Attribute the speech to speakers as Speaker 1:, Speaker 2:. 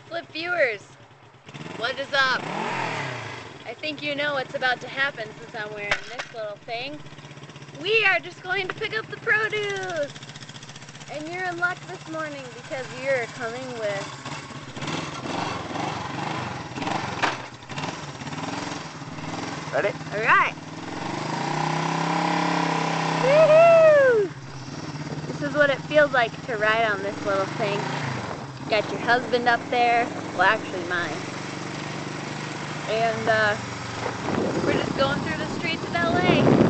Speaker 1: Flip viewers, what is up? I think you know what's about to happen since I'm wearing this little thing. We are just going to pick up the produce! And you're in luck this morning because you're coming with
Speaker 2: Ready?
Speaker 1: Alright! Woohoo! This is what it feels like to ride on this little thing. You got your husband up there, well actually mine. And we're just going through the streets of LA.